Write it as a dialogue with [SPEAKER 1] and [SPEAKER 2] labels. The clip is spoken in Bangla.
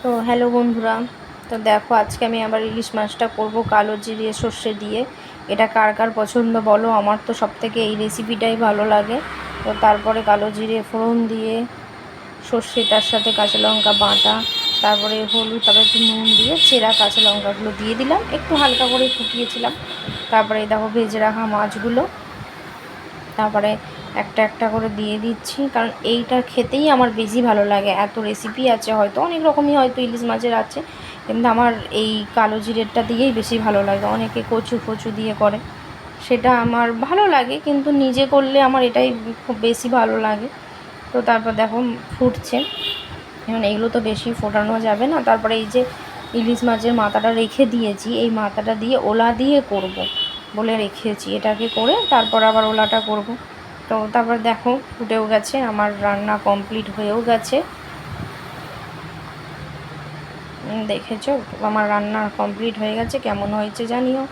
[SPEAKER 1] তো হ্যালো বন্ধুরা, তো দেখো আজকে আমি আবার ইলিশ মাছটা করব কালো জিরে সর্ষে দিয়ে। এটা কার কার পছন্দ বলো? আমার তো সবথেকে এই রেসিপিটাই ভালো লাগে। তো তারপরে কালো জিরে ফোড়ন দিয়ে সর্ষেটার সাথে কাঁচা লঙ্কা বাটা, তারপরে হলুদ, তারপরে একটু নুন দিয়ে চেরা কাঁচা লঙ্কাগুলো দিয়ে দিলাম, একটু হালকা করে ফুটিয়েছিলাম। তারপরে দেখো ভেজে রাখা মাছগুলো তারপরে একটা একটা করে দিয়ে দিচ্ছি, কারণ এইটা খেতেই আমার বেশি ভালো লাগে। এত রেসিপি আছে, হয়তো অনেক রকমই হয়তো ইলিশ মাছের আছে, কিন্তু আমার এই কালো জিরেরটা দিয়েই বেশি ভালো লাগে। অনেকে কচু ফচু দিয়ে করে, সেটা আমার ভালো লাগে, কিন্তু নিজে করলে আমার এটাই খুব বেশি ভালো লাগে। তো তারপর দেখো ফুটছে, এখন এইগুলো তো বেশি ফোটানো যাবে না। তারপরে এই যে ইলিশ মাছের মাথাটা রেখে দিয়েছি, এই মাথাটা দিয়ে ওলা দিয়ে করব বলে রেখেছি, এটাকে করে তারপর আবার ওলাটা করব। তো তারপর দেখো ফুটেও গেছে, আমার রান্না কমপ্লিট হয়েও গেছে। দেখেছো আমার রান্না কমপ্লিট হয়ে গেছে, কেমন হয়েছে জানিও।